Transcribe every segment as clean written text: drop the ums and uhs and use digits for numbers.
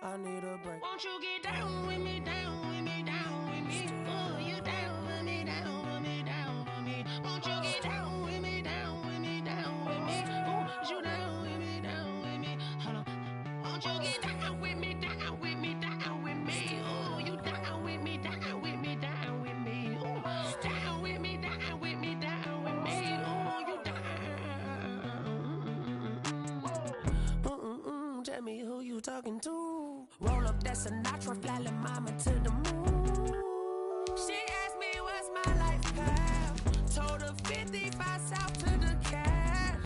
I need a break. Won't you get down with me, down with me, down with me? Ooh, you down with me, down with me, down with me. Won't you get down with me, down with me, down with me? Ooh, you down with me, down with me. Hold on. Won't you get down with me, down with me, down with me? Ooh, you down with me, down with me, down with me. Ooh, down with me, down with me, down with me. Ooh, you down. Tell me who you talking to. Roll up that Sinatra, fly la mama to the moon. She asked me what's my life path. Told her 55 south to the cash.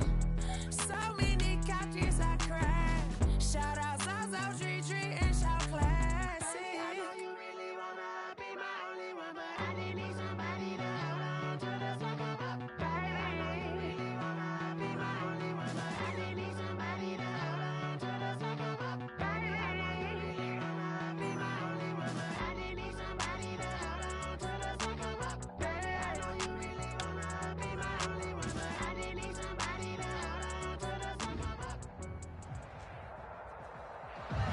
So many couches I cried. Shout out South Street and shout classic. I know you really wanna be my only one, but I didn't need somebody to hold on to the sucker up, baby. I know you really wanna be my only one, but I didn't need somebody to hold on to the sucker up, baby. I know you really wanna be my only one, but I didn't need somebody to hold on to the sucker up, baby. I know you really wanna be my only one, but I didn't need somebody to hold on to the sucker up.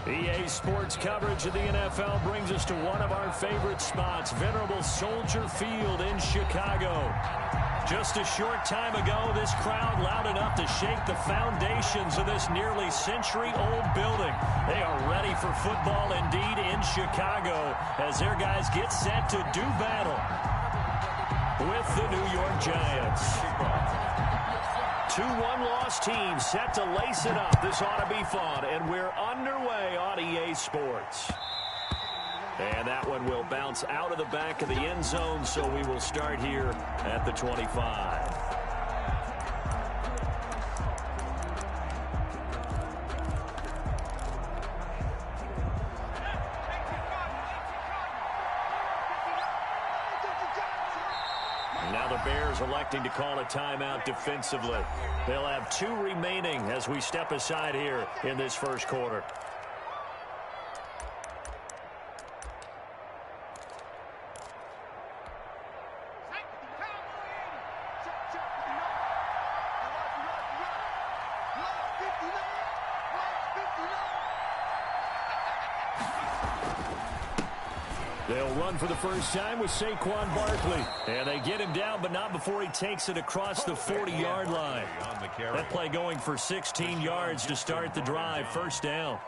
EA Sports coverage of the NFL brings us to one of our favorite spots, venerable Soldier Field in Chicago. Just a short time ago, this crowd loud enough to shake the foundations of this nearly century-old building. They are ready for football indeed in Chicago as their guys get set to do battle with the New York Giants. Two one-loss teams set to lace it up. This ought to be fun, and we're underway on EA Sports. And that one will bounce out of the back of the end zone, so we will start here at the 25. Now the Bears electing to call a timeout defensively. They'll have two remaining as we step aside here in this first quarter. They'll run for the first time with Saquon Barkley. And they get him down, but not before he takes it across the 40-yard line. That play going for 16 yards to start the drive. First down.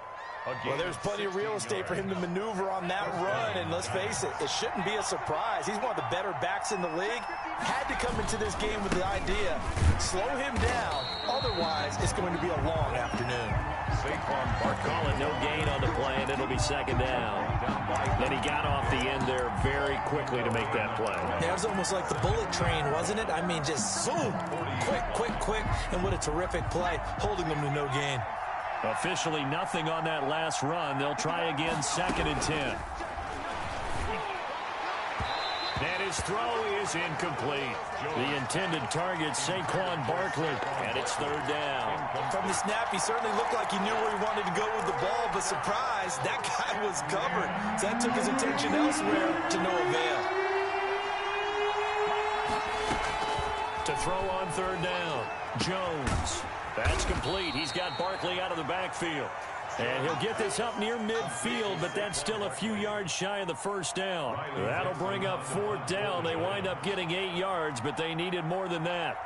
Well, there's plenty of real estate for him to maneuver on that run, and let's face it, it shouldn't be a surprise. He's one of the better backs in the league. Had to come into this game with the idea, slow him down, otherwise it's going to be a long afternoon. Call it no gain on the play, and it'll be second down. And he got off the end there very quickly to make that play. That was almost like the bullet train, wasn't it? I mean, just zoom, quick, and what a terrific play, holding them to no gain. Officially nothing on that last run. They'll try again, 2nd and 10. And his throw is incomplete. The intended target, Saquon Barkley, and it's 3rd down. From the snap, he certainly looked like he knew where he wanted to go with the ball, but surprise, that guy was covered. So that took his attention elsewhere to no avail. To throw on 3rd down, Jones. That's complete. He's got Barkley out of the backfield. And he'll get this up near midfield, but that's still a few yards shy of the first down. That'll bring up 4th down. They wind up getting 8 yards, but they needed more than that.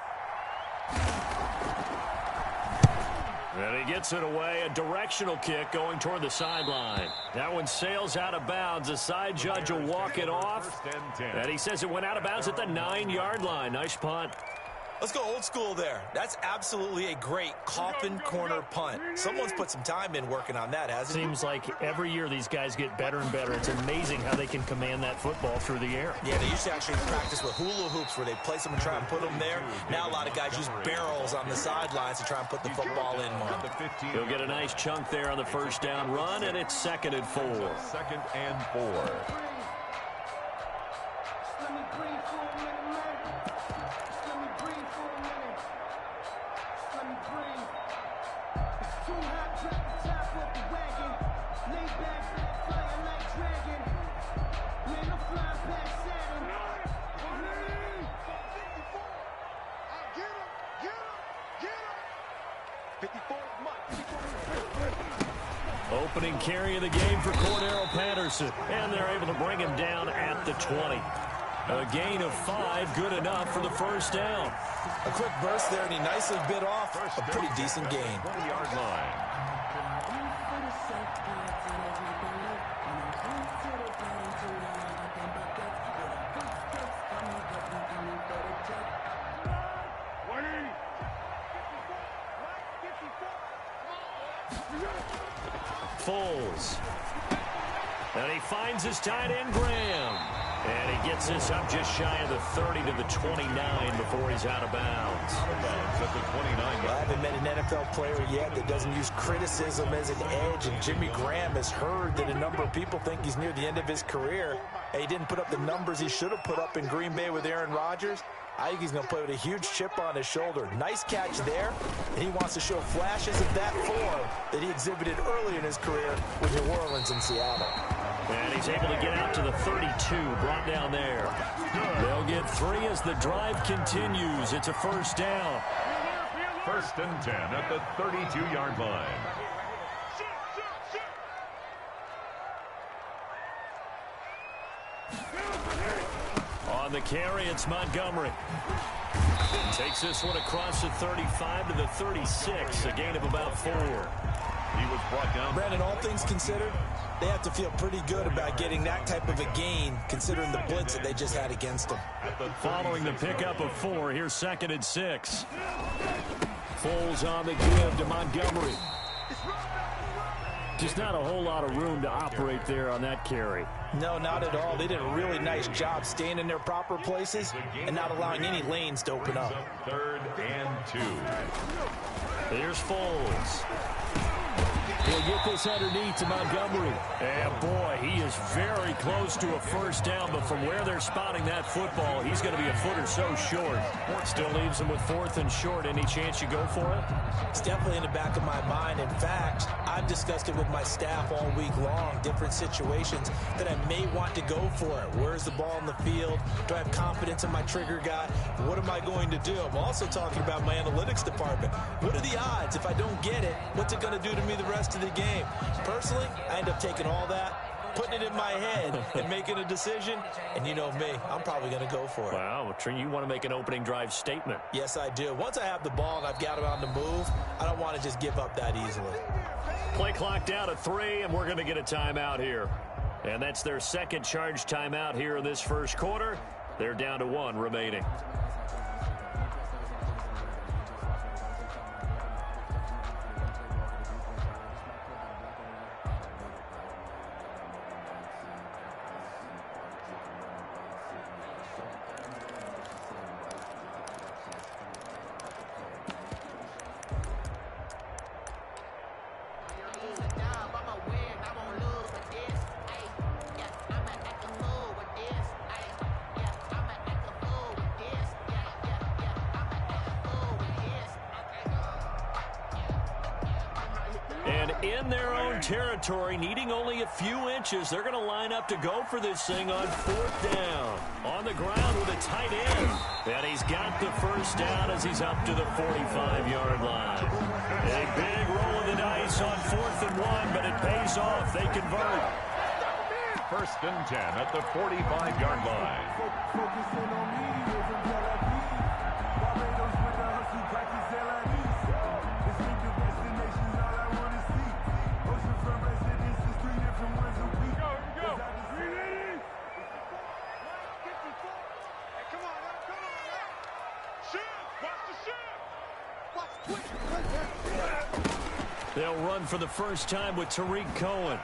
And he gets it away. A directional kick going toward the sideline. That one sails out of bounds. The side judge will walk it off. And he says it went out of bounds at the 9-yard line. Nice punt. Let's go old school there. That's absolutely a great coffin corner punt. Someone's put some time in working on that, hasn't it? Seems like every year these guys get better and better. It's amazing how they can command that football through the air. Yeah, they used to actually practice with hula hoops where they place them and try and put them there. Now a lot of guys use barrels on the sidelines to try and put the football in more. He'll get a nice chunk there on the first down run, and it's 2nd and 4. 2nd and 4. opening carry of the game for Cordero Patterson. And they're able to bring him down at the 20. A gain of 5, good enough for the first down. A quick burst there, and he nicely bit off a pretty decent gain. 20-yard line. Foles. And he finds his tight end, Graham. And he gets this up just shy of the 30 to the 29 before he's out of bounds. At the 29. Well, I haven't met an NFL player yet that doesn't use criticism as an edge, and Jimmy Graham has heard that a number of people think he's near the end of his career. And he didn't put up the numbers he should have put up in Green Bay with Aaron Rodgers. I think he's going to play with a huge chip on his shoulder. Nice catch there, and he wants to show flashes of that form that he exhibited early in his career with New Orleans and Seattle. And he's able to get out to the 32, brought down there. They'll get 3 as the drive continues. It's a first down. 1st and 10 at the 32-yard line. On the carry, it's Montgomery. Takes this one across the 35 to the 36, a gain of about 4. He was brought down. Brandon, all things considered, they have to feel pretty good about getting that type of a gain, considering the blitz that they just had against them. Following the pickup of 4, here's 2nd and 6. Foles on the give to Montgomery. Just not a whole lot of room to operate there on that carry. No, not at all. They did a really nice job staying in their proper places and not allowing any lanes to open up. 3rd and 2. Here's Foles. He'll get this underneath to Montgomery. And boy, he is very close to a first down, but from where they're spotting that football, he's going to be a foot or so short. Still leaves him with 4th and short. Any chance you go for it? It's definitely in the back of my mind. In fact, I've discussed it with my staff all week long, different situations that I may want to go for it. Where's the ball in the field? Do I have confidence in my trigger guy? What am I going to do? I'm also talking about my analytics department. What are the odds? If I don't get it, what's it going to do to me the rest of the game? Personally, I end up taking all that, putting it in my head, and making a decision. And you know me, I'm probably going to go for it. Wow, you want to make an opening drive statement. Yes, I do. Once I have the ball and I've got it on the move, I don't want to just give up that easily. Play clock down to 3, and we're going to get a timeout here. And that's their 2nd charge timeout here in this first quarter. They're down to 1 remaining. In their own territory, needing only a few inches, they're going to line up to go for this thing on 4th down. On the ground with a tight end. And he's got the first down as he's up to the 45-yard line. A big roll of the dice on 4th and 1, but it pays off. They convert. 1st and 10 at the 45-yard line. They'll run for the first time with Tariq Cohen.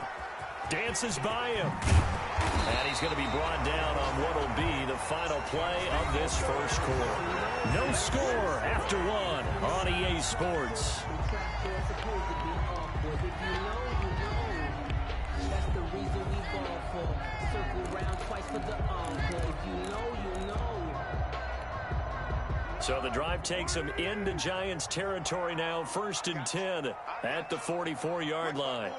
Dances by him. And he's going to be brought down on what will be the final play of this first quarter. No score after 1 on EA Sports. So the drive takes them into Giants territory now. 1st and 10 at the 44-yard line.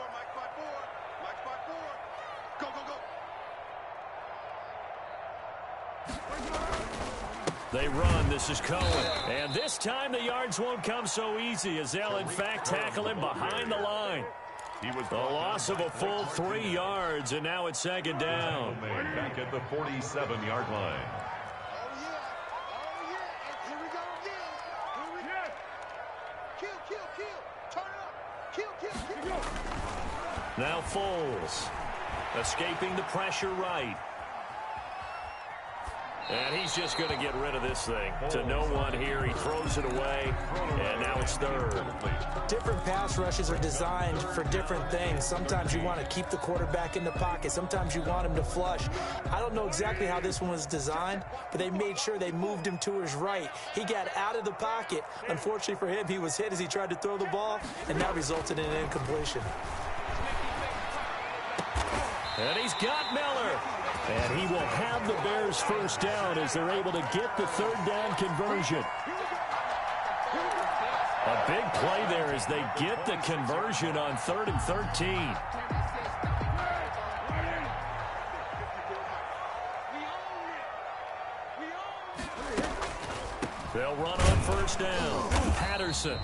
They run. This is Cohen. And this time the yards won't come so easy as they'll, in fact, tackle him behind the line. He was a loss of a full 3 yards, and now it's second down. Back at the 47-yard line. Now Foles, escaping the pressure right. And he's just going to get rid of this thing to no one here. He throws it away, and now it's third. Different pass rushes are designed for different things. Sometimes you want to keep the quarterback in the pocket. Sometimes you want him to flush. I don't know exactly how this one was designed, but they made sure they moved him to his right. He got out of the pocket. Unfortunately for him, he was hit as he tried to throw the ball, and that resulted in an incompletion. And he's got Miller. And he will have the Bears first down as they're able to get the third down conversion. A big play there as they get the conversion on 3rd and 13. They'll run on first down. Patterson.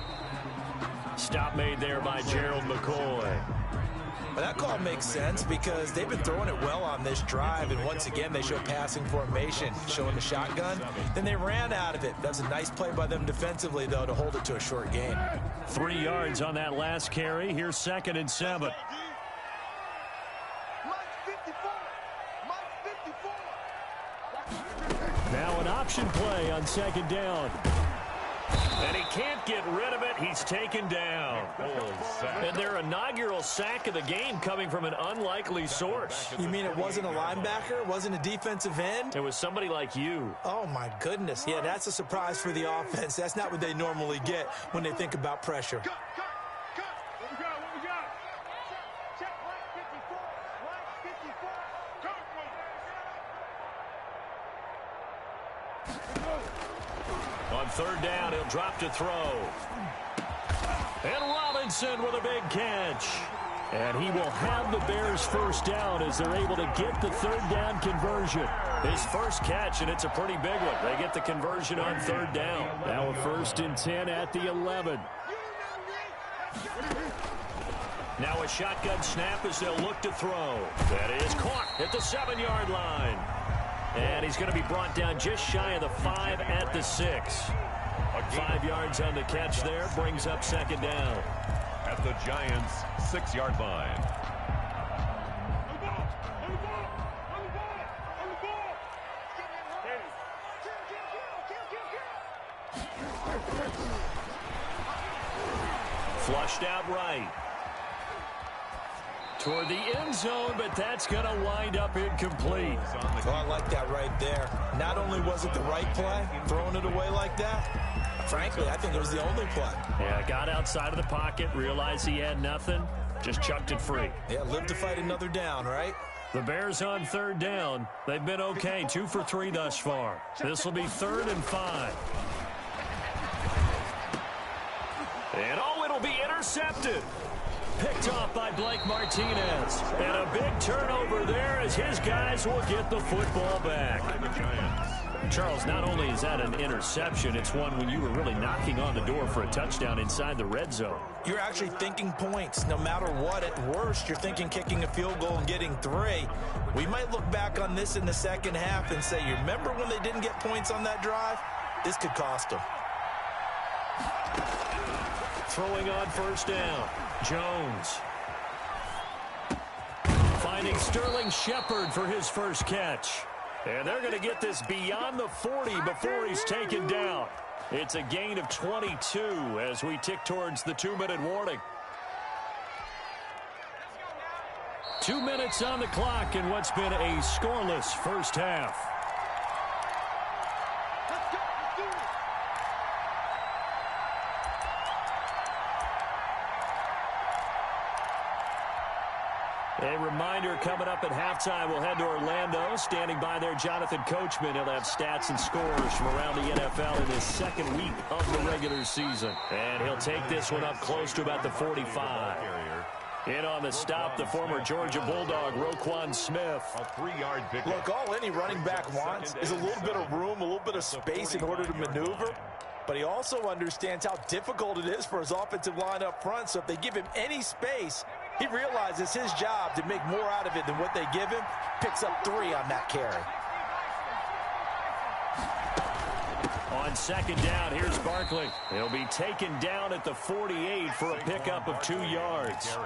Stop made there by Gerald McCoy. Well, that call makes sense because they've been throwing it well on this drive, and once again they show passing formation, showing the shotgun. Then they ran out of it. That's a nice play by them defensively, though, to hold it to a short gain. 3 yards on that last carry. Here's 2nd and 7. Now an option play on 2nd down. And he can't get rid of it. He's taken down. And their inaugural sack of the game coming from an unlikely source. You mean it wasn't a linebacker? It wasn't a defensive end? It was somebody like you. Oh, my goodness. Yeah, that's a surprise for the offense. That's not what they normally get when they think about pressure. On 3rd down, he'll drop to throw. And Robinson with a big catch. And he will have the Bears first down as they're able to get the 3rd down conversion. His first catch, and it's a pretty big one. They get the conversion on 3rd down. Now a 1st and 10 at the 11. Now a shotgun snap as they'll look to throw. That is caught at the 7-yard line. And he's going to be brought down just shy of the 5 at the 6. 5 yards on the catch there, brings up 2nd down. At the Giants' 6-yard line. Flushed out right. Toward the end zone, but that's going to wind up incomplete. Oh, I like that right there. Not only was it the right play, throwing it away like that, frankly, I think it was the only play. Yeah, got outside of the pocket, realized he had nothing, just chucked it free. Yeah, live to fight another down, right? The Bears on 3rd down. They've been okay, 2 for 3 thus far. This will be 3rd and 5. And oh, it'll be intercepted. Picked off by Blake Martinez. And a big turnover there as his guys will get the football back. Charles, not only is that an interception, it's one when you were really knocking on the door for a touchdown inside the red zone. You're actually thinking points. No matter what, at worst, you're thinking kicking a field goal and getting 3. We might look back on this in the second half and say, you remember when they didn't get points on that drive? This could cost them. Throwing on 1st down. Jones. Finding Sterling Shepard for his first catch. And they're going to get this beyond the 40 before he's taken down. It's a gain of 22 as we tick towards the 2-minute warning. 2 minutes on the clock in what's been a scoreless first half. A reminder coming up at halftime, we'll head to Orlando. Standing by there, Jonathan Coachman. He'll have stats and scores from around the NFL in his 2nd week of the regular season. And he'll take this one up close to about the 45. In on the stop, the former Georgia Bulldog, Roquan Smith. A 3-yard pick. Look, all any running back wants is a little bit of room, a little bit of space in order to maneuver. But he also understands how difficult it is for his offensive line up front. So if they give him any space, He realizes it's his job to make more out of it than what they give him. Picks up 3 on that carry. On second down, here's Barkley. He'll be taken down at the 48 for a pickup of 2 yards.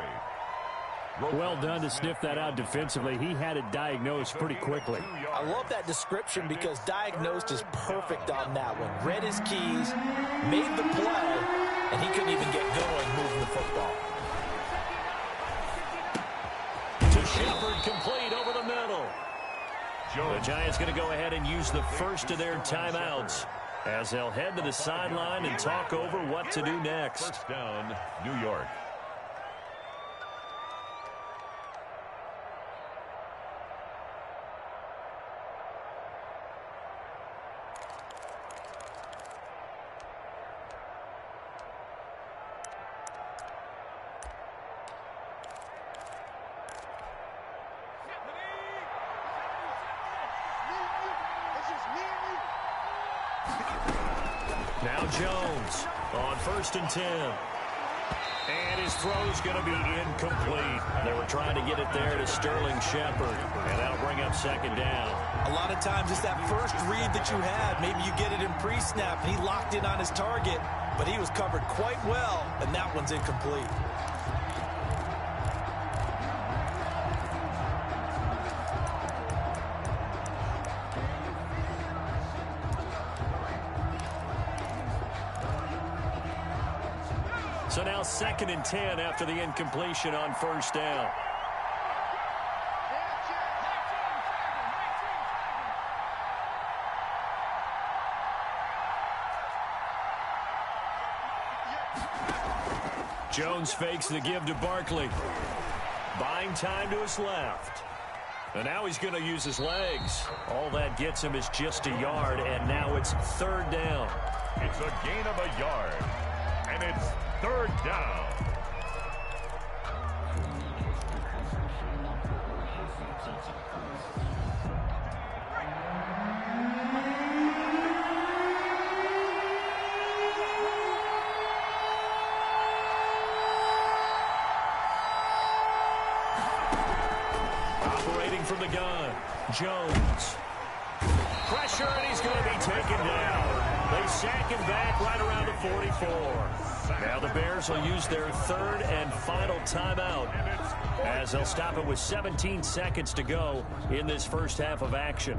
Well done to sniff that out defensively. He had it diagnosed pretty quickly. I love that description because diagnosed is perfect on that one. Read his keys, made the play, and he couldn't even get going moving the football. To Shepard, complete over the middle. The Giants going to go ahead and use the first of their timeouts as they'll head to the sideline and talk over what to do next. First down, New York. Now Jones on 1st and 10. And his throw's going to be incomplete. They were trying to get it there to Sterling Shepard. And that'll bring up second down. A lot of times it's that first read that you had. Maybe you get it in pre-snap, and he locked in on his target, but he was covered quite well, and that one's incomplete. So now 2nd and 10 after the incompletion on 1st down. Jones fakes the give to Barkley. Buying time to his left. And now he's going to use his legs. All that gets him is just a yard, and now it's 3rd down. It's a gain of a yard, and it's 3rd down. Operating from the gun, Jones. Pressure, and he's going to be taken down. They sack him back right around the 44. Now the Bears will use their 3rd and final timeout as they'll stop it with 17 seconds to go in this first half of action.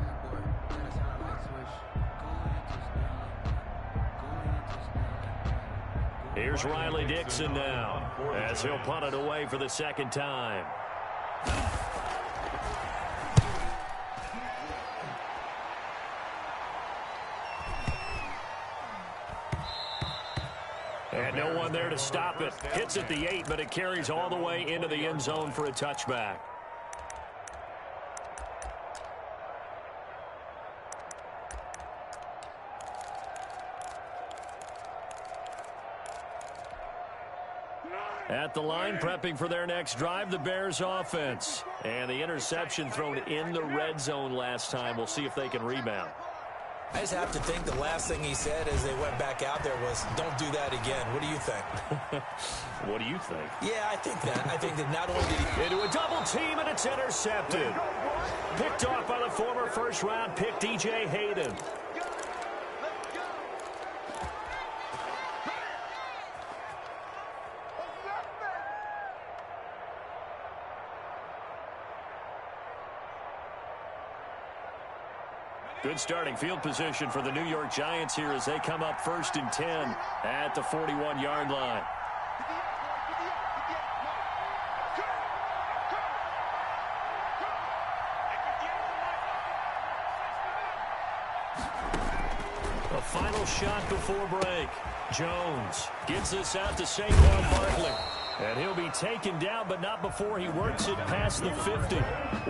Here's Riley Dixon now as he'll punt it away for the 2nd time. And no one there to stop it. Hits at the 8, but it carries all the way into the end zone for a touchback. At the line, prepping for their next drive, the Bears offense. And the interception thrown in the red zone last time. We'll see if they can rebound. I just have to think the last thing he said as they went back out there was, don't do that again. What do you think? What do you think? Yeah, I think that. I think that not only did he... Into a double team, and it's intercepted. Picked off by the former first-round pick, DJ Hayden. Good starting field position for the New York Giants here as they come up 1st and 10 at the 41-yard line. A final shot before break. Jones gets this out to Saquon Barkley. And he'll be taken down, but not before he works it past the 50.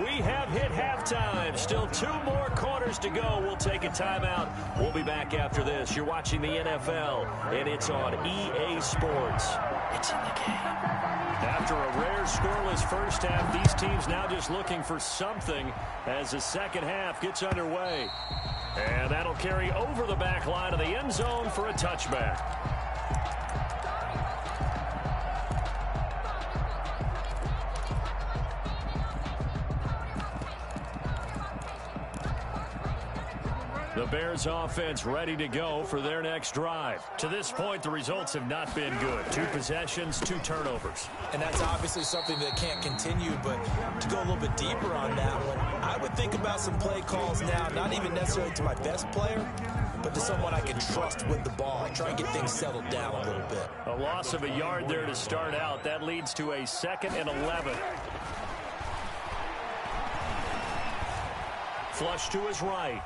We have hit halftime. Still 2 more quarters to go. We'll take a timeout. We'll be back after this. You're watching the NFL, and it's on EA Sports. It's in the game. After a rare scoreless first half, these teams now just looking for something as the second half gets underway. And that'll carry over the back line of the end zone for a touchback. The Bears offense ready to go for their next drive. To this point, the results have not been good. 2 possessions, 2 turnovers. And that's obviously something that can't continue, but to go a little bit deeper on that one, I would think about some play calls now, not even necessarily to my best player, but to someone I can trust with the ball. Try and get things settled down a little bit. A loss of a yard there to start out. That leads to a 2nd and 11. Flush to his right.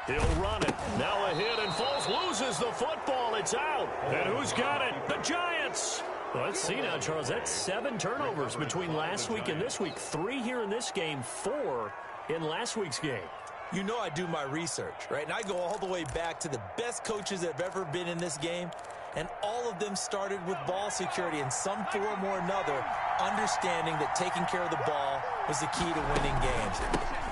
He'll run it. Now a hit, and Foles loses the football. It's out. And who's got it? The Giants. Well, let's see now, Charles. That's 7 turnovers between last week and this week. 3 here in this game, 4 in last week's game. You know I do my research, right? And I go all the way back to the best coaches that have ever been in this game. And all of them started with ball security in some form or another, understanding that taking care of the ball was the key to winning games.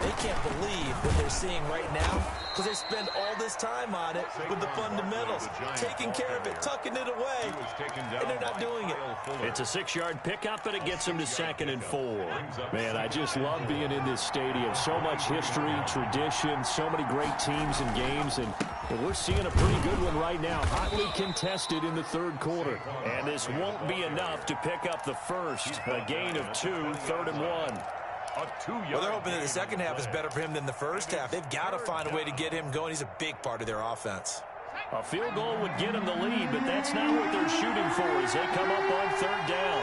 They can't believe what they're seeing right now because they spend all this time on it with the fundamentals, taking care of it, tucking it away, and they're not doing it. It's a 6-yard pickup, and it gets them to 2nd and 4. Man, I just love being in this stadium. So much history, tradition, so many great teams and games, and we're seeing a pretty good one right now. Hotly contested in the 3rd quarter. And this won't be enough to pick up the first. A gain of 2, 3rd and 1. Well, they're hoping that the second half is better for him than the first half. They've got to find a way to get him going. He's a big part of their offense. A field goal would get them the lead, but that's not what they're shooting for as they come up on 3rd down.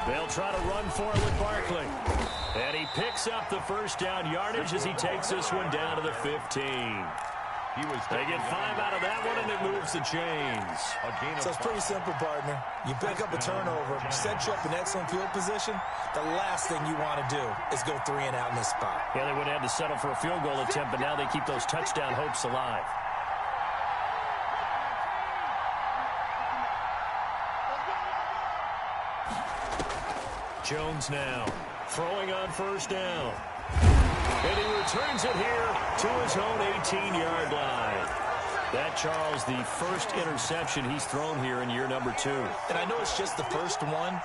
They'll try to run for it with Barkley. And he picks up the first down yardage as he takes this one down to the 15. They get 5 out of that one, and it moves the chains. So it's pretty simple, partner. You pick up a turnover, set you up in excellent field position. The last thing you want to do is go 3 and out in this spot. Yeah, they would have had to settle for a field goal attempt, but now they keep those touchdown hopes alive. Jones now throwing on 1st down. And he returns it here to his own 18-yard line. That, Charles, the first interception he's thrown here in year number 2. And I know it's just the first one,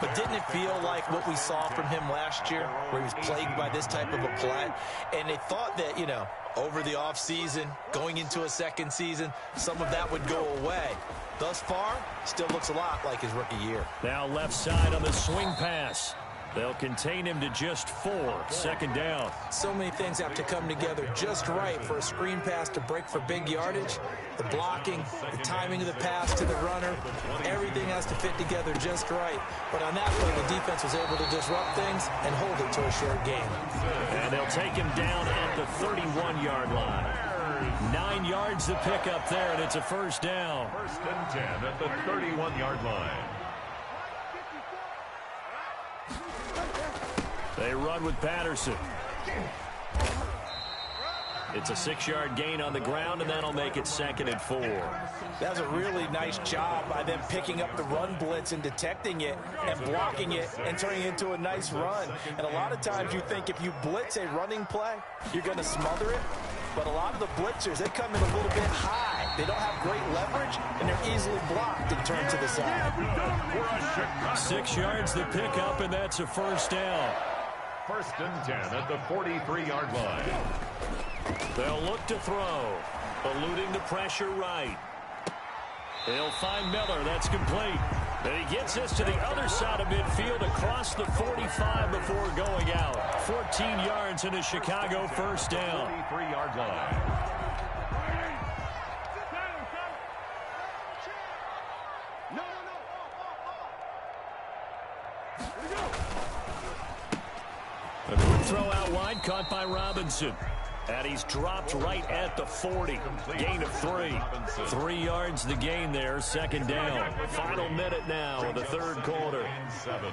but didn't it feel like what we saw from him last year, where he was plagued by this type of a play? And they thought that, you know, over the offseason, going into a second season, some of that would go away. Thus far, still looks a lot like his rookie year. Now left side on the swing pass. They'll contain him to just 4. 2nd down. So many things have to come together just right for a screen pass to break for big yardage. The blocking, the timing of the pass to the runner, everything has to fit together just right. But on that play, the defense was able to disrupt things and hold it to a short game. And they'll take him down at the 31-yard line. 9 yards to pick up there, and it's a 1st down. 1st and 10 at the 31-yard line. They run with Patterson. It's a 6-yard gain on the ground, and that'll make it 2nd and 4. That was a really nice job by them picking up the run blitz and detecting it and blocking it and turning it into a nice run. And a lot of times you think if you blitz a running play, you're going to smother it. But a lot of the blitzers, they come in a little bit high. They don't have great leverage, and they're easily blocked and turned to the side. 6 yards to pick up, and that's a 1st down. 1st and 10 at the 43-yard line. They'll look to throw. Eluding the pressure right. They'll find Miller. That's complete. And he gets this to the other side of midfield across the 45 before going out. 14 yards in a Chicago 1st down. 43-yard line. A quick throw out wide, caught by Robinson. And he's dropped right at the 40. Gain of 3. 3 yards the gain there, 2nd down. Final minute now of the 3rd quarter. 7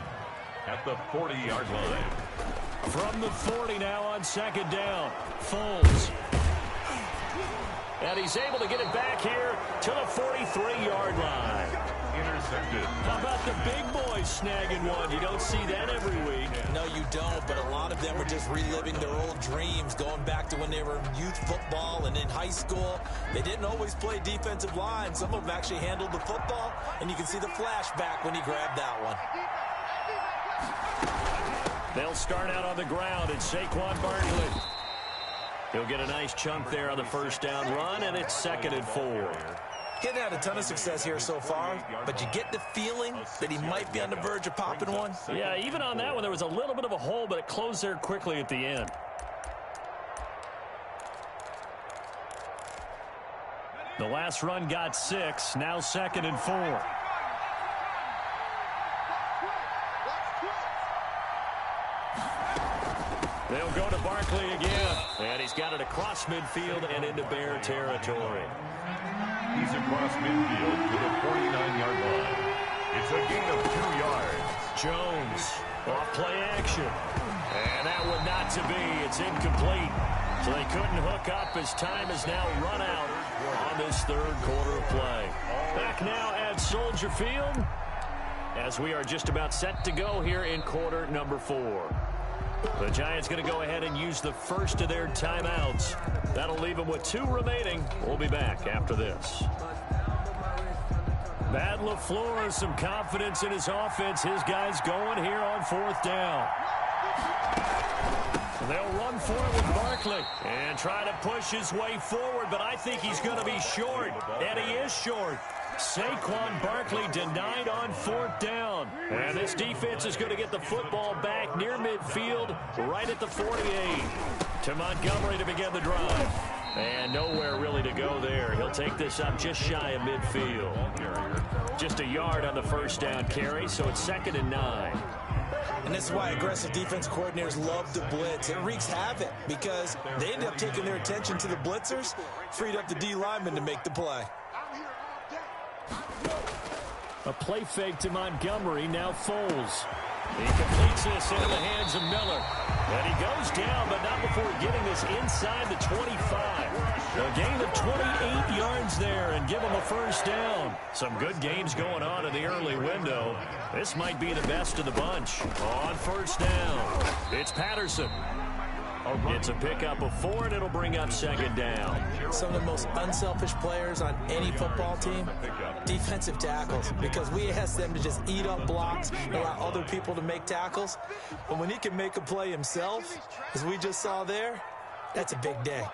at the 40-yard line. From the 40 now on 2nd down. Foles. And he's able to get it back here to the 43-yard line. Intercepted. How about the big boys snagging one? You don't see that every week. No, you don't, but a lot of them are just reliving their old dreams, going back to when they were in youth football and in high school. They didn't always play defensive line. Some of them actually handled the football, and you can see the flashback when he grabbed that one. They'll start out on the ground. It's Saquon Barkley. He'll get a nice chunk there on the first down run, and it's 2nd and 4. He hasn't had a ton of success here so far, but you get the feeling that he might be on the verge of popping one. Yeah, even on that one, there was a little bit of a hole, but it closed there quickly at the end. The last run got 6, now 2nd and 4. They'll go to Barkley again, and he's got it across midfield and into Bear territory. He's across midfield to the 49-yard line. It's a gain of 2 yards. Jones, off play action. And that one not to be. It's incomplete. So they couldn't hook up as time is now run out on this third quarter of play. Back now at Soldier Field as we are just about set to go here in quarter number 4. The Giants going to go ahead and use the first of their timeouts. That'll leave them with 2 remaining. We'll be back after this. Matt LaFleur has some confidence in his offense. His guys going here on 4th down. They'll run for it with Barkley and try to push his way forward, but I think he's going to be short, and he is short. Saquon Barkley denied on 4th down. And this defense is going to get the football back near midfield, right at the 48. To Montgomery to begin the drive. And nowhere really to go there. He'll take this up just shy of midfield. Just a yard on the first down carry, so it's 2nd and 9. And this is why aggressive defense coordinators love to blitz. It wreaks havoc because they end up taking their attention to the blitzers, freed up the D lineman to make the play. A play fake to Montgomery, now Foles. He completes this into the hands of Miller. And he goes down, but not before getting this inside the 25. A gain of 28 yards there and give him a first down. Some good games going on in the early window. This might be the best of the bunch. On first down, it's Patterson. It's a pickup of 4, and it'll bring up 2nd down. Some of the most unselfish players on any football team, defensive tackles, because we ask them to just eat up blocks and allow other people to make tackles. But when he can make a play himself, as we just saw there, that's a big day.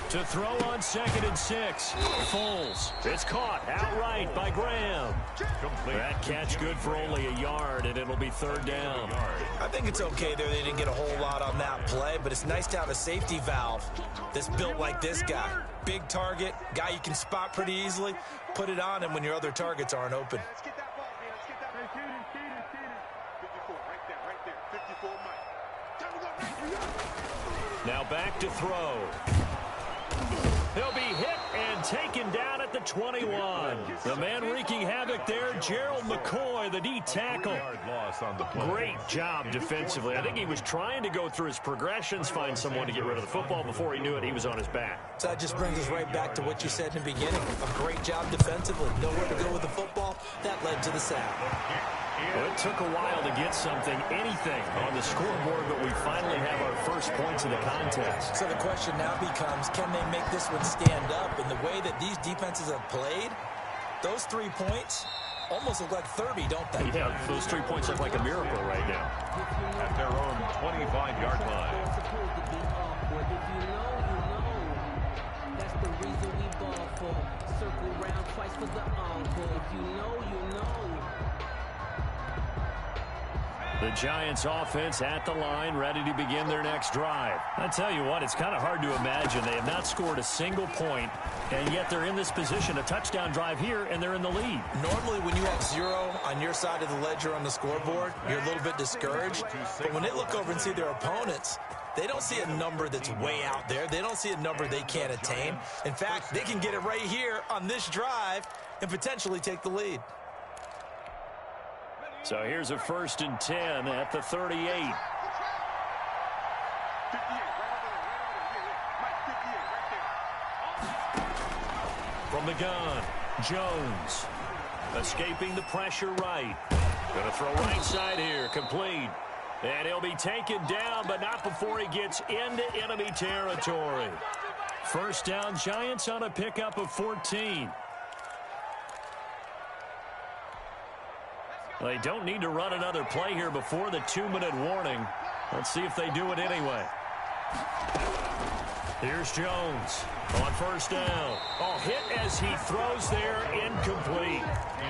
To throw on 2nd and 6. Foles. It's caught outright by Graham. That catch good for only a yard, and it'll be 3rd down. I think it's okay there. They didn't get a whole lot on that play, but it's nice to have a safety valve that's built like this guy. Big target, guy you can spot pretty easily. Put it on him when your other targets aren't open. Now back to throw. He'll be hit and taken down at the 21. The man wreaking havoc there, Gerald McCoy, the D tackle. Great job defensively. I think he was trying to go through his progressions, find someone to get rid of the football. Before he knew it, he was on his back. So that just brings us right back to what you said in the beginning. A great job defensively. Nowhere to go with the football. That led to the sack. Well, it took a while to get anything on the scoreboard, but we finally have our first points of the contest. So the question now becomes, can they make this one stand up? And the way that these defenses have played, those 3 points almost look like 30, don't they? Yeah, those 3 points look like a miracle right now. At their own 25-yard line. That's the reason we ball for. Circle round twice for the encore. If you know, you know. The Giants offense at the line, ready to begin their next drive. I tell you what, it's kind of hard to imagine. They have not scored a single point, and yet they're in this position, a touchdown drive here, and they're in the lead. Normally, when you have 0 on your side of the ledger on the scoreboard, you're a little bit discouraged. But when they look over and see their opponents, they don't see a number that's way out there. They don't see a number they can't attain. In fact, they can get it right here on this drive and potentially take the lead. So here's a 1st and 10 at the 38. From the gun, Jones. Escaping the pressure right. Going to throw right side here, complete. And he'll be taken down, but not before he gets into enemy territory. First down, Giants on a pickup of 14. They don't need to run another play here before the 2-minute warning. Let's see if they do it anyway. Here's Jones on first down. Oh, hit as he throws there, incomplete.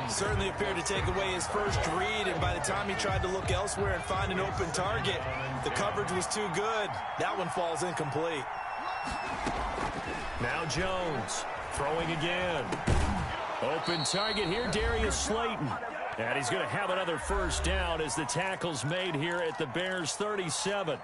Certainly appeared to take away his first read, and by the time he tried to look elsewhere and find an open target, the coverage was too good. That one falls incomplete. Now Jones throwing again. Open target here, Darius Slayton. And he's going to have another first down as the tackle's made here at the Bears' 37.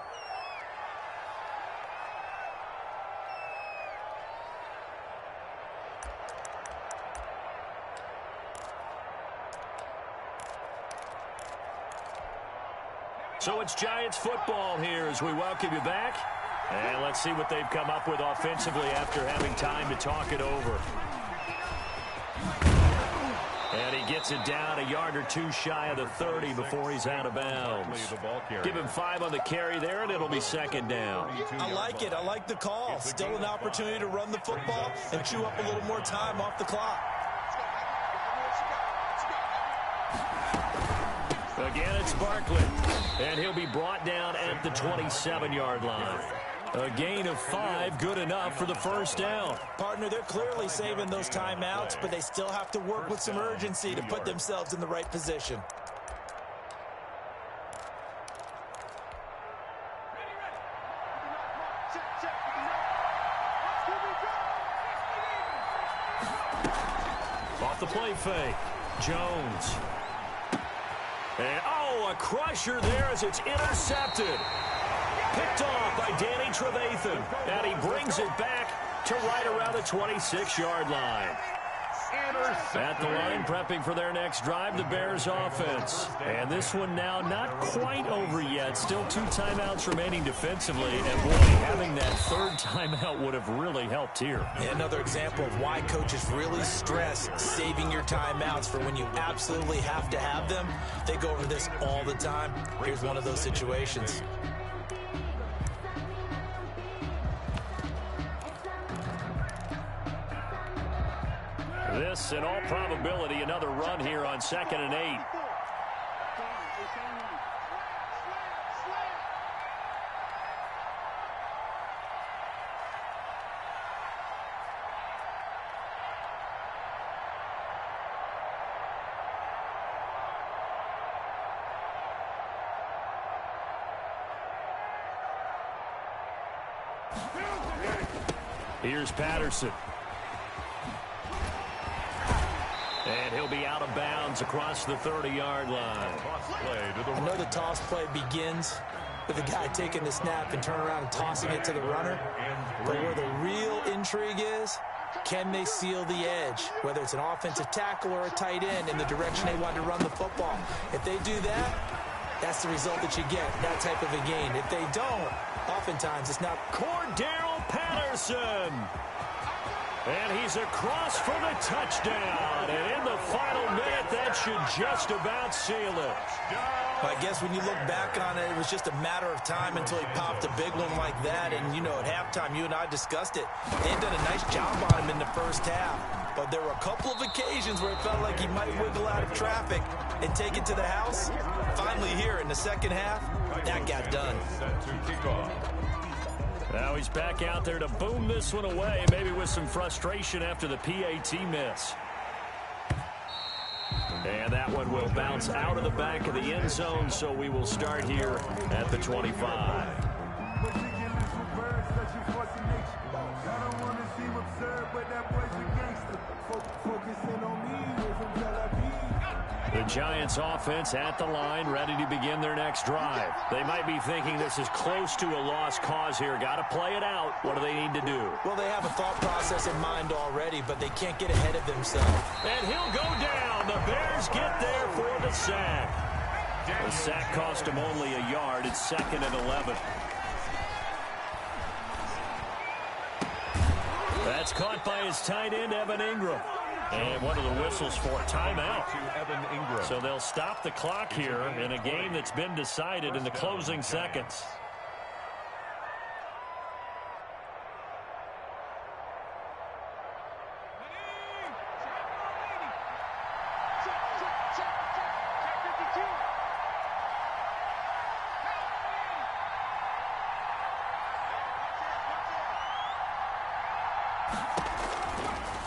So it's Giants football here as we welcome you back. And let's see what they've come up with offensively after having time to talk it over. And he gets it down a yard or two shy of the 30 before he's out of bounds. Give him 5 on the carry there, and it'll be second down. I like it. I like the call. Still an opportunity to run the football and chew up a little more time off the clock. Again, it's Barkley, and he'll be brought down at the 27-yard line. A gain of 5, good enough for the first down. Partner, they're clearly saving those timeouts, but they still have to work with some urgency to put themselves in the right position. Off the play fake, Jones. And, oh, a crusher there as it's intercepted. Picked off by Danny Trevathan. And he brings it back to right around the 26-yard line. At the line, prepping for their next drive, the Bears offense. And this one now not quite over yet. Still 2 timeouts remaining defensively. And, boy, having that third timeout would have really helped here. Another example of why coaches really stress saving your timeouts for when you absolutely have to have them. They go over this all the time. Here's one of those situations. This, in all probability, another run here on 2nd and 8. Here's Patterson. And he'll be out of bounds across the 30-yard line. I know the toss play begins with the guy taking the snap and turn around and tossing it to the runner. But where the real intrigue is, can they seal the edge, whether it's an offensive tackle or a tight end in the direction they want to run the football? If they do that, that's the result that you get, that type of a gain. If they don't, oftentimes it's not. Cordero Patterson. And he's across for the touchdown. And in the final minute, that should just about seal it. I guess when you look back on it, it was just a matter of time until he popped a big one like that. And, you know, at halftime, you and I discussed it. They had done a nice job on him in the first half. But there were a couple of occasions where it felt like he might wiggle out of traffic and take it to the house. Finally here in the second half, that got done. Now he's back out there to boom this one away, maybe with some frustration after the PAT miss. And that one will bounce out of the back of the end zone, so we will start here at the 25. The Giants offense at the line, ready to begin their next drive. They might be thinking this is close to a lost cause here. Got to play it out. What do they need to do? Well, they have a thought process in mind already, but they can't get ahead of themselves. And he'll go down. The Bears get there for the sack. The sack cost him only a yard. It's 2nd and 11. That's caught by his tight end, Evan Ingram. And one of the whistles for timeout. So they'll stop the clock here in a game that's been decided in the closing seconds.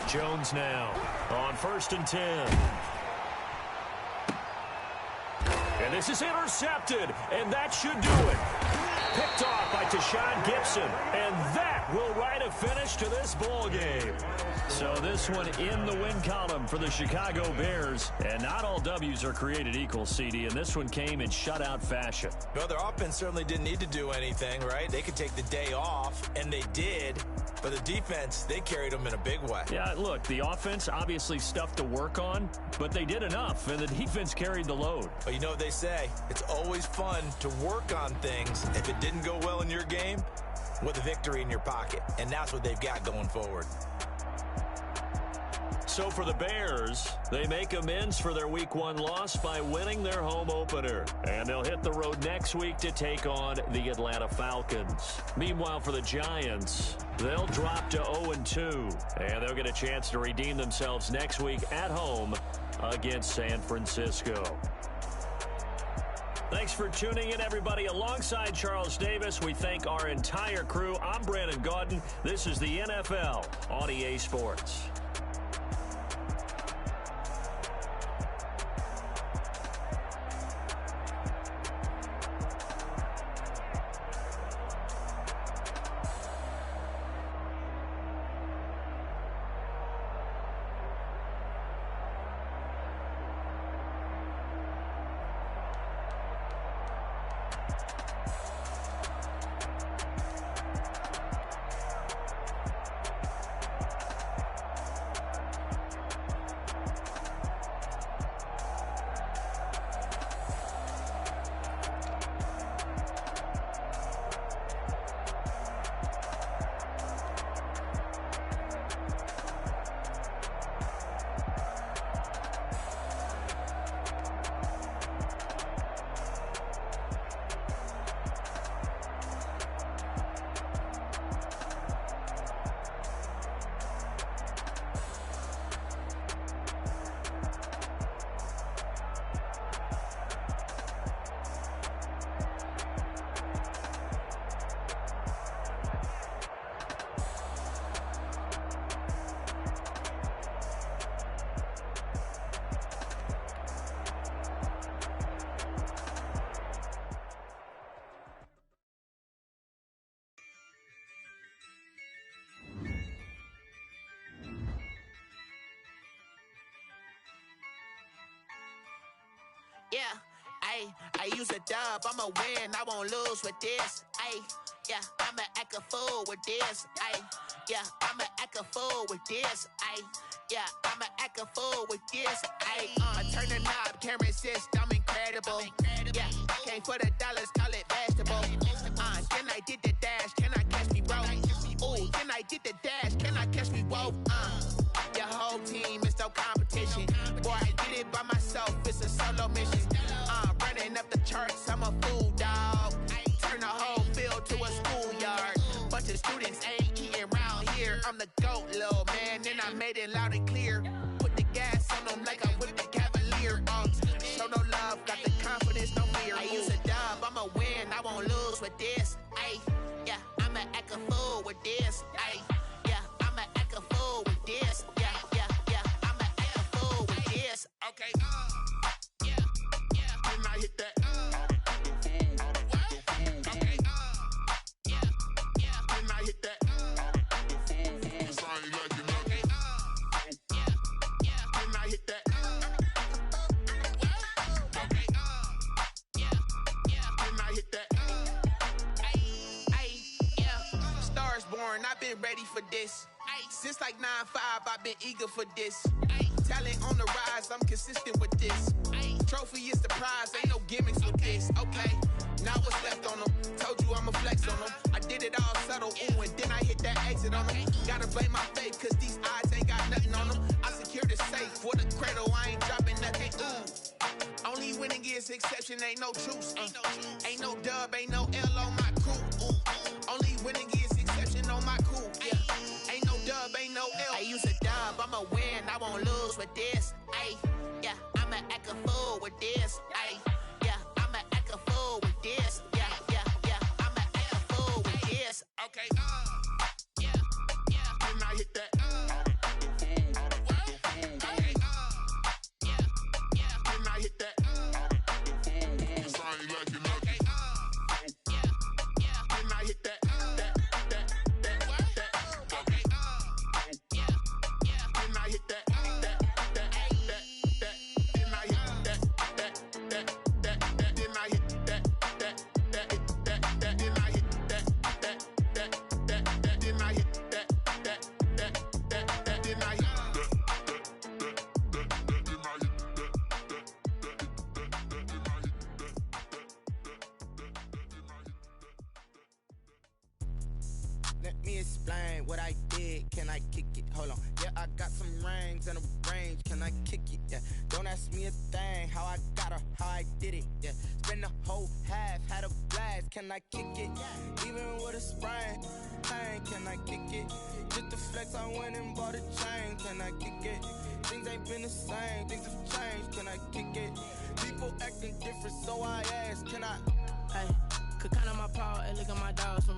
Jones now on 1st and 10. And this is intercepted, and that should do it. Picked off by Tashawn Gibson, and that will write a finish to this ball game. So this one in the win column for the Chicago Bears, and not all W's are created equal, CD, and this one came in shutout fashion. Well, their offense certainly didn't need to do anything, right? They could take the day off, and they did. But the defense, they carried them in a big way. Yeah, look, the offense, obviously stuff to work on, but they did enough, and the defense carried the load. But you know what they say, it's always fun to work on things if it didn't go well in your game with a victory in your pocket, and that's what they've got going forward. So for the Bears, they make amends for their Week 1 loss by winning their home opener. And they'll hit the road next week to take on the Atlanta Falcons. Meanwhile, for the Giants, they'll drop to 0-2. And they'll get a chance to redeem themselves next week at home against San Francisco. Thanks for tuning in, everybody. Alongside Charles Davis, we thank our entire crew. I'm Brandon Gaudin. This is the NFL on EA Sports. Yeah, I use a dub, I'ma win, I won't lose with this. Yeah, I'ma act a fool with this. Yeah, I'ma act a fool with this. Yeah, I'ma act a fool with this. I turn the knob, camera assist, I'm incredible. Yeah, came for the dollars, call it vegetable. Then I did the dash, can I catch me, bro? Ooh, then I did the dash, can I catch me, whoa? Your whole team is no competition. Boy, I did it by myself, it's a solo mission. Running up the charts, I'm a fool, dog. Turn the whole field to a schoolyard. Bunch of students ain't eating round here. I'm the GOAT, little man, and I made it loud and clear. Put the gas on them like I'm with the Cavalier. Show no love, got the confidence, no fear. I use a dub, I'ma win, I won't lose with this. Yeah, I'ma act a fool with this. Yeah, I'ma act a fool with this. Yeah, I'ma act a fool with this. Okay, yeah, can I hit that? Okay, yeah, can I hit that? Can I hit that? Okay, can I hit that? Yeah, stars born, I've been ready for this. Since like 9-5, I've been eager for this. Talent on the rise, I'm consistent with this. Trophy is the prize, ain't no gimmicks with this. Okay, now what's left on them? Told you I'ma flex on them. I did it all subtle, ooh, and then I hit that exit on them. Gotta blame my faith, cause these odds ain't got nothing on them. I secured the safe for the cradle, I ain't dropping nothing, ooh. Only winning is exception, ain't no truce. Ain't no dub, ain't no L on my crew. Only winning is exception on my crew. Yeah, ain't no dub, ain't no L. I use a dub, I'ma win, I won't lose with this. Yeah, I'ma act a fool with this. Yeah, I'ma act a fool with this. Yeah, I'ma act a fool with this. Okay, yeah, can I hit that? me explain what I did. Can I kick it? Hold on. Yeah, I got some rings and a range. Can I kick it? Yeah. Don't ask me a thing. How I got her, how I did it. Yeah. Spend the whole half, had a blast. Can I kick it? Even with a sprain, pain. Can I kick it? Just to flex, I went and bought a chain. Can I kick it? Things ain't been the same. Things have changed. Can I kick it? People acting different, so I ask. Can I? Hey, could count on my paw and look at my dogs from.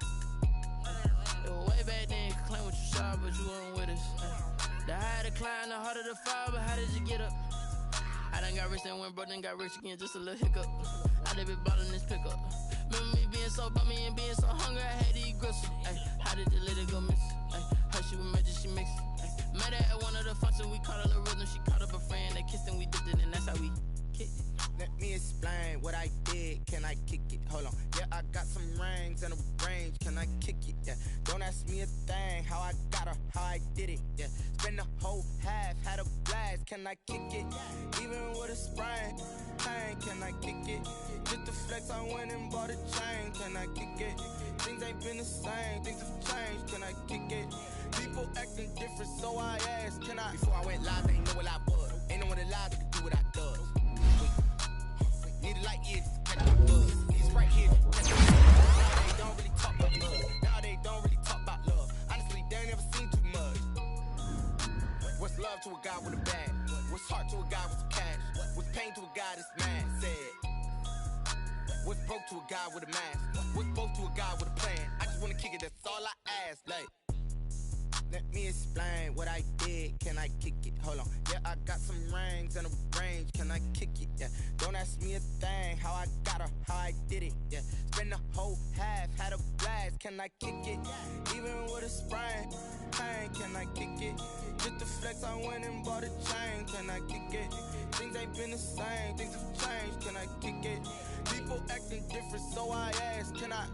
It was way back then, could claim what you saw, but you weren't with us. The higher the climb, the harder the fall, but how did you get up? I done got rich and went broke, then got rich again, just a little hiccup. I done been ballin' this pickup. Remember me being so bummy and being so hungry, I had to eat gristle. Ay, how did you let it go miss? Ay, how she was magic, she mixed. Met her at one of the functions, we caught her the rhythm, she caught up a friend, they kissed and we dipped it, and that's how we kicked it. Let me explain what I did. Can I kick it? Hold on. Yeah, I got some rings and a range. Can I kick it? Yeah. Don't ask me a thing. How I got her, how I did it. Yeah. Spend the whole half, had a blast. Can I kick it? Even with a sprain, pain. Can I kick it? Just to flex, I went and bought a chain. Can I kick it? Things ain't been the same. Things have changed. Can I kick it? People acting different, so I asked. Can I? Before I went live, they ain't know what I was. Ain't no one alive that could do what I does. Need a light years to catch my buzz. These right here to catch my buzz. Now they don't really talk about love. Now they don't really talk about love. Honestly, they ain't never seen too much. What's love to a guy with a bag? What's heart to a guy with some cash? What's pain to a guy that's mad? Said. What's broke to a guy with a mask? What's broke to a guy with a plan? I just wanna kick it, that's all I ask. Like, let me explain what I did. Can I kick it? Hold on. Yeah, I got some rings and a range. Can I kick it? Yeah. Don't ask me a thing. How I got her, how I did it. Yeah. Spend the whole half, had a blast. Can I kick it? Even with a sprain, pain. Can I kick it? Just to flex, I went and bought a chain. Can I kick it? Things ain't been the same. Things have changed. Can I kick it? People acting different, so I ask. Can I?